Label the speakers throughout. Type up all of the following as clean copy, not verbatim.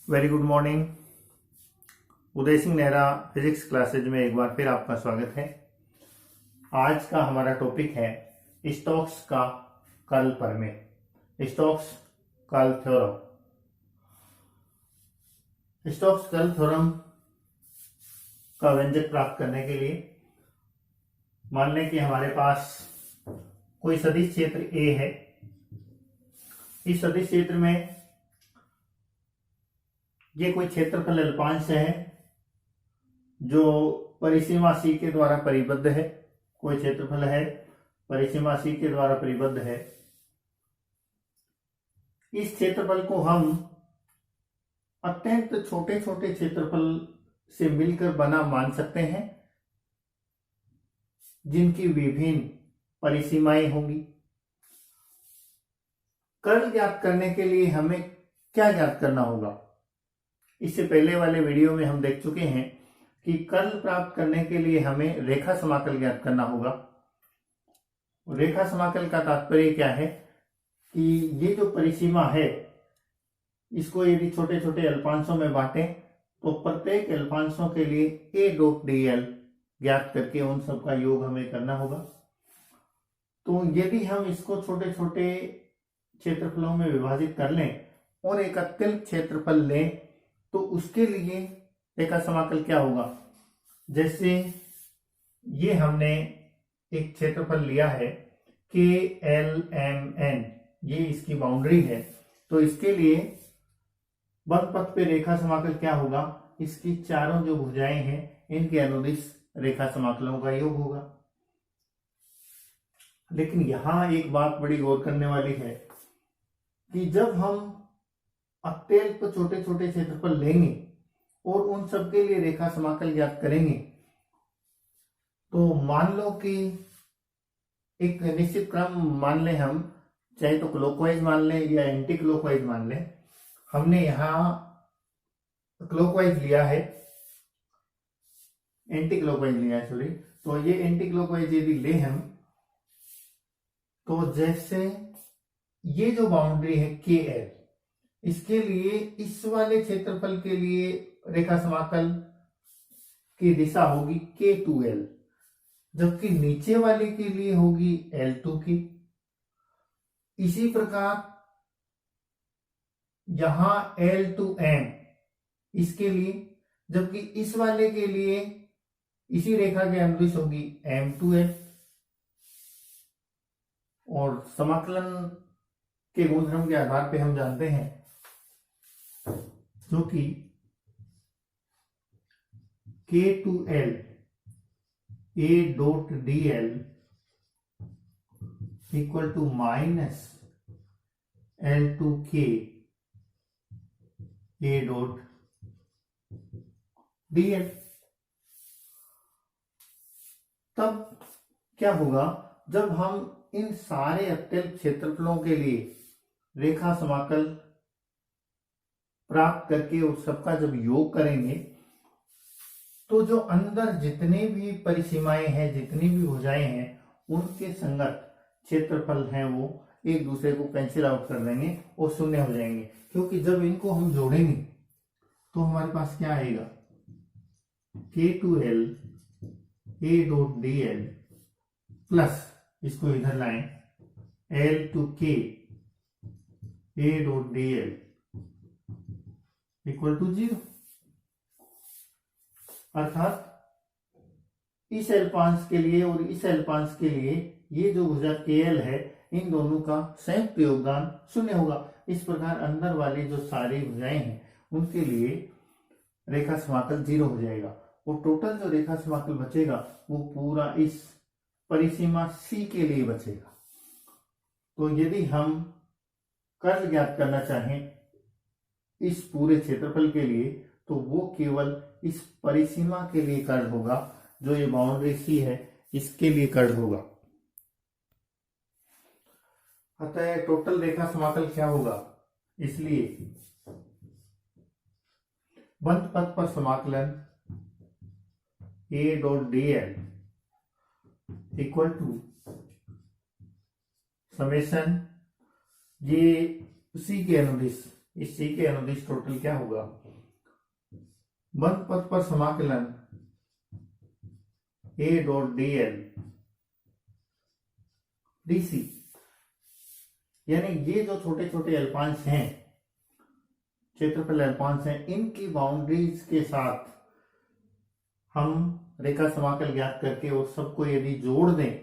Speaker 1: Very good morning. Uday Singh Nehra physics classes में एक बार फिर आपका स्वागत है। आज का हमारा टॉपिक है स्टोक्स का कर्ल प्रमेय, Stokes curl theorem. Stokes curl theorem का व्यंजक प्राप्त करने के लिए मान लें कि हमारे पास कोई सदिश क्षेत्र ए है। इस सदिश क्षेत्र में ये कोई क्षेत्रफल अल्पांश है जो परिसीमा सी के द्वारा परिबद्ध है। कोई क्षेत्रफल है परिसीमा सी के द्वारा परिबद्ध है। इस क्षेत्रफल को हम अत्यंत छोटे छोटे क्षेत्रफल से मिलकर बना मान सकते हैं जिनकी विभिन्न परिसीमाएं होंगी। कर्ल ज्ञात करने के लिए हमें क्या ज्ञात करना होगा? इससे पहले वाले वीडियो में हम देख चुके हैं कि कर्ल प्राप्त करने के लिए हमें रेखा समाकल ज्ञात करना होगा। रेखा समाकल का तात्पर्य क्या है कि ये जो परिसीमा है इसको यदि छोटे छोटे अल्पांशों में बांटें तो प्रत्येक अल्पांशों के लिए a डॉट dl ज्ञात करके उन सबका योग हमें करना होगा। तो यदि हम इसको छोटे छोटे क्षेत्रफलों में विभाजित कर लें और एक अत्यल्प क्षेत्रफल लें तो उसके लिए रेखा समाकल क्या होगा? जैसे ये हमने एक क्षेत्रफल लिया है KLMN, ये इसकी बाउंड्री है, तो इसके लिए बंद पथ पे रेखा समाकल क्या होगा? इसकी चारों जो भुजाएं हैं इनके अनुदिश रेखा समाकलों का योग होगा। लेकिन यहां एक बात बड़ी गौर करने वाली है कि जब हम अत्यल्प छोटे छोटे क्षेत्रफल लेंगे और उन सब के लिए रेखा समाकल ज्ञात करेंगे तो मान लो कि एक निश्चित क्रम मान लें, हम चाहे तो क्लॉकवाइज मान लें या एंटी क्लॉकवाइज मान लें। हमने यहां क्लॉकवाइज लिया है, एंटी क्लॉकवाइज लिया है सॉरी। तो ये एंटी क्लॉकवाइज यदि ले हम तो जैसे ये जो बाउंड्री है KL, इसके लिए इस वाले क्षेत्रफल के लिए रेखा समाकल की दिशा होगी K2L, जबकि नीचे वाले के लिए होगी L2 की। इसी प्रकार यहां L2M इसके लिए, जबकि इस वाले के लिए इसी रेखा के अनुदिश होगी M2L। और समाकलन के गुणधर्म के आधार पे हम जानते हैं जो कि K2L A dot dl equal to minus L2K A dot dl। तब क्या होगा जब हम इन सारे अत्यल्प क्षेत्रफलों के लिए रेखा समाकल प्राप्त करके उस सबका जब योग करेंगे तो जो अंदर जितने भी परिसीमाएं हैं, जितनी भी भुजाएं हैं, उनके संगत क्षेत्रफल हैं वो एक दूसरे को कैंसिल आउट कर देंगे और शून्य हो जाएंगे। क्योंकि जब इनको हम जोड़ेंगे तो हमारे पास क्या आएगा? K2L A dot dl plus इसको इधर लाएं L2K A dot dl equal to 0। अर्थात इस अल्पांश के लिए और इस अल्पांश के लिए ये जो भुजा KL है इन दोनों का संयुक्त योगदान 0 होगा। इस प्रकार अंदर वाली जो सारी भुजाएं हैं उनके लिए रेखा समाकल 0 हो जाएगा और टोटल जो रेखा समाकल बचेगा वो पूरा इस परिसीमा C के लिए बचेगा। तो यदि हम कर्ल ज्ञात करना चाहें इस पूरे क्षेत्रफल के लिए तो वो केवल इस परिसीमा के लिए कर्ल होगा, जो ये बाउंड्री C है इसके लिए कर्ल होगा। अतः टोटल रेखा समाकल क्या होगा? इसलिए बंद पथ पर समाकलन A dot dl equal to summation ये C के अनुदिश इस सी के अनुदिश टोटल क्या होगा, बंद पथ पर समाकलन A dot D L D C, यानी ये जो छोटे छोटे अल्पांश हैं, क्षेत्रफल अल्पांश हैं, इनकी बाउंड्रीज के साथ हम रेखा समाकल ज्ञात करके और सबको यदि जोड़ दें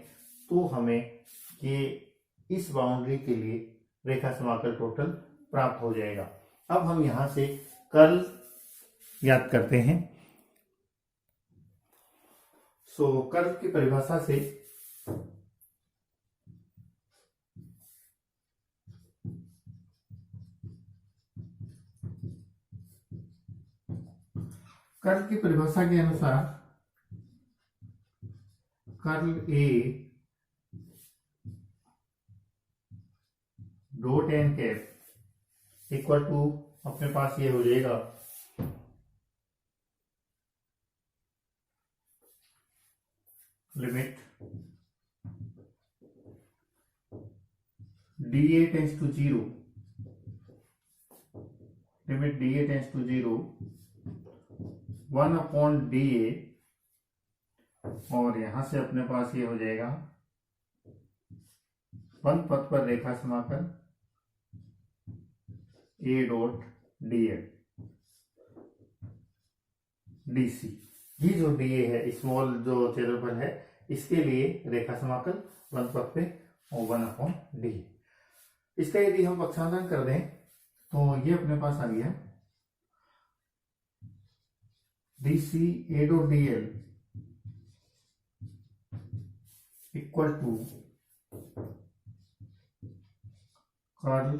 Speaker 1: तो हमें ये इस बाउंड्री के लिए रेखा समाकल टोटल प्राप्त हो जाएगा। अब हम यहां से कर्ल ज्ञात करते हैं। कर्ल की परिभाषा से कर्ल की परिभाषा के अनुसार curl A dot N cap equal to, अपने पास ये हो जाएगा limit D A tends to zero, limit D A tends to zero 1 upon D A, और यहां से अपने पास ये हो जाएगा बंद पथ पर रेखा समाकल A dot D L D C. ये जो डी ए है, स्मॉल जो क्षेत्रफल है, इसके लिए रेखा समाकल बंद पथ पे और 1 अपॉन डी। इसका यदि हम पक्षांतरण कर दें तो ये अपने पास आ गया D C A dot D L equal to curl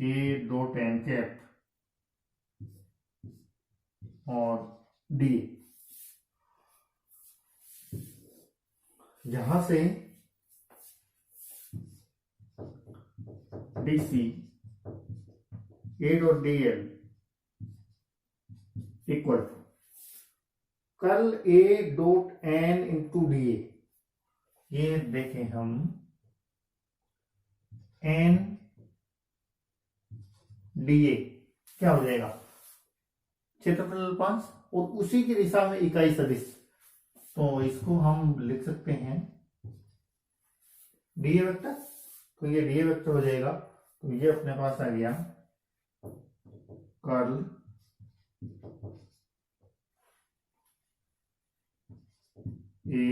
Speaker 1: A dot N cap और डी, जहां से D C A dot D L equal to curl A dot N into D A. ये देखें हम एन डी ए क्या हो जाएगा, क्षेत्रफल अल्पांश और उसी की दिशा में इकाई सदिश, तो इसको हम लिख सकते हैं डी ए वेक्टर। तो ये डी ए वेक्टर हो जाएगा, तो ये अपने पास आ गया curl A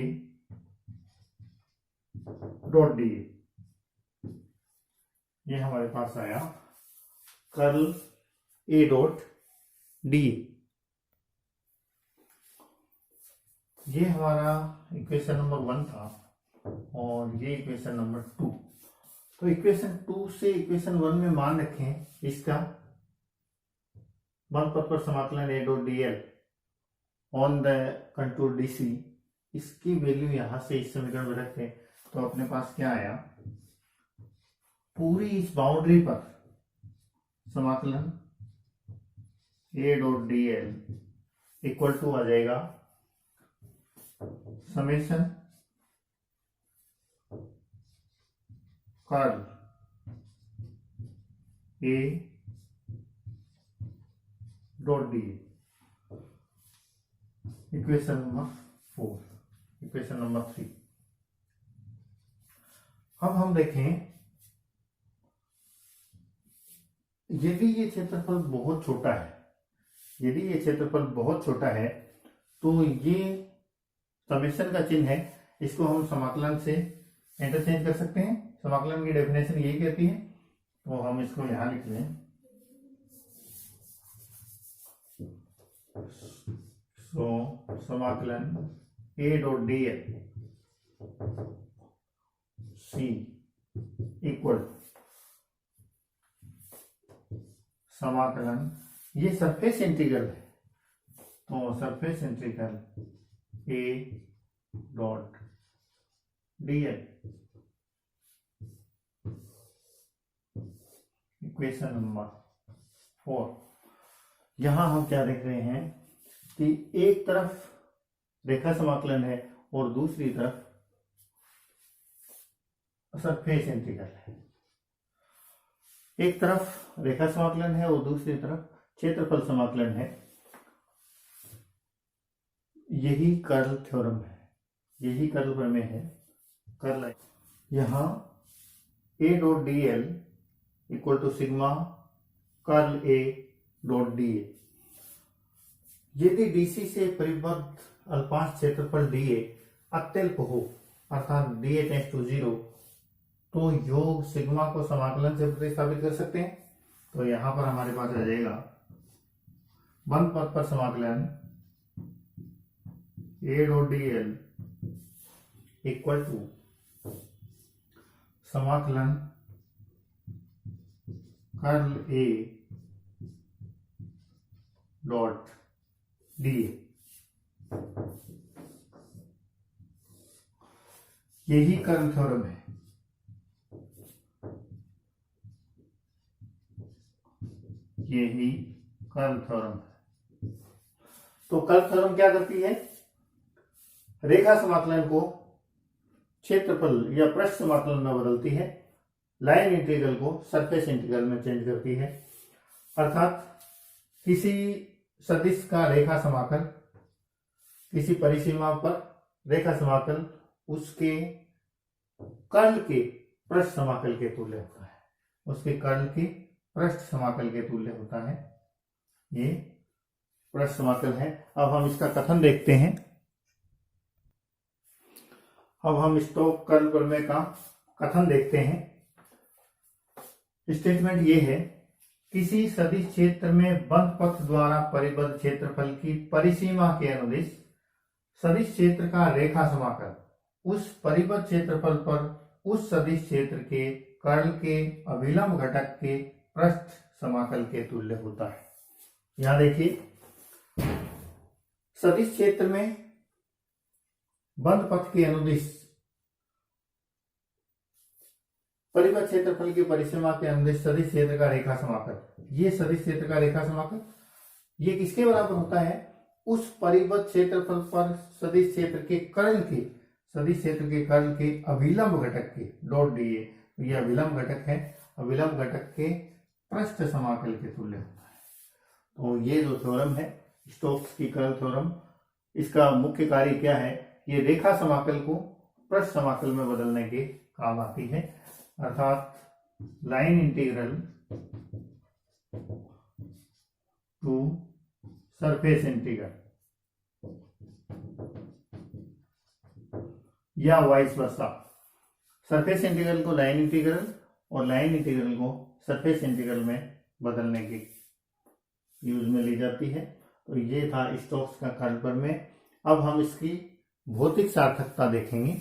Speaker 1: dot D A, ये हमारे पास आया कर्ल ए डॉट डी। ये हमारा इक्वेशन नंबर 1 था और ये इक्वेशन नंबर 2। तो इक्वेशन 2 से इक्वेशन 1 में मान रखें इसका बंद पथ पर समाकलन A dot D L on the contour D C, इसकी वैल्यू यहां से इस समीकरण में रखें तो अपने पास क्या आया, पूरी इस बाउंड्री पर समाकलन A dot D L equal to आ जाएगा summation curl A dot D, equation number 4, equation number 3। अब हम देखें यदि ये क्षेत्रफल बहुत छोटा है, यदि ये क्षेत्रफल बहुत छोटा है तो ये समेशन का चिन्ह है, इसको हम समाकलन से इंटरचेंज कर सकते हैं। समाकलन की डेफिनेशन यही कहती है, तो हम इसको यहां लिख लें। समाकलन A dot D L C equal समाकलन, ये सरफेस इंटीग्रल है, तो surface integral A dot D L equation number 4। यहां हम क्या देख रहे हैं कि एक तरफ रेखा समाकलन है और दूसरी तरफ सरफेस इंटीग्रल है। एक तरफ रेखा समाकलन है और दूसरी तरफ क्षेत्रफल समाकलन है। यही कर्ल थ्योरम है, यही कर्ल प्रमेय है। कर्ल यहाँ A dot D L equal to sigma curl A dot D A. यदि डीसी से परिबद्ध अल्पांश क्षेत्रफल डीए अत्यल्प हो अर्थात डीए टेंड्स टू 0 तो योग सिग्मा को समाकलन से प्रतिस्थापित कर सकते हैं। तो यहां पर हमारे पास आ जाएगा बंद पद पर समाकलन A dot D L equal to समाकलन curl A dot D A. यही कर्ल थ्योरम है। यही कर्ल थ्योरम है। तो कर्ल थ्योरम क्या करती है? रेखा समाकलन को क्षेत्रफल या पृष्ठ समाकलन में बदलती है, लाइन इंटीग्रल को सरफेस इंटीग्रल में चेंज करती है। अर्थात किसी सदिश का रेखा समाकल, किसी परिसीमा पर रेखा समाकल उसके कर्ल के पृष्ठ समाकल के तुल्य होता है, उसके कर्ल के पृष्ठ समाकल के तुल्य होता है। ये पृष्ठ समाकल है। अब हम इसका कथन देखते हैं। अब हम स्टोक्स कर्ल प्रमेय का कथन देखते हैं। स्टेटमेंट ये है, किसी सदिश क्षेत्र में बंद पथ द्वारा परिबद्ध क्षेत्रफल की परिसीमा के अनुदिश सदिश क्षेत्र का रेखा समाकल उस परिबद्ध क्षेत्रफल पर उस सदिश क्षेत्र के कर्ल के अभिलंब घटक के पृष्ठ समाकल के तुल्य होता है। यहां देखिए, सदिश क्षेत्र में बंद पथ के अनुदिश परिबद्ध क्षेत्रफल की परिसीमा के अनुदिश सदिश क्षेत्र का रेखा समाकल, ये सदिश क्षेत्र का रेखा समाकल ये किसके बराबर होता है? उस परिबद्ध क्षेत्रफल पर सदिश क्षेत्र के कर्ल के, सदिश क्षेत्र के कर्ल के अभिलंब घटक के डॉट डी ए, ये अभिलंब घटक है, अभिलंब घटक के पृष्ठ समाकल के तुल्य होता है। तो ये जो थ्योरम है स्टोक्स की कर्ल थ्योरम, इसका मुख्य कार्य क्या है? ये रेखा समाकल को पृष्ठ समाकल में बदलने के काम आती है। अर्थात line integral to surface integral या वाइस वर्सा। सरफेस इंटीग्रल को लाइन इंटीग्रल और लाइन इंटीग्रल को सरफेस इंटीग्रल में बदलने के यूज में ली जाती है। तो ये था स्टोक्स का कर्ल प्रमेय। अब हम इसकी भौतिक सार्थकता देखेंगे।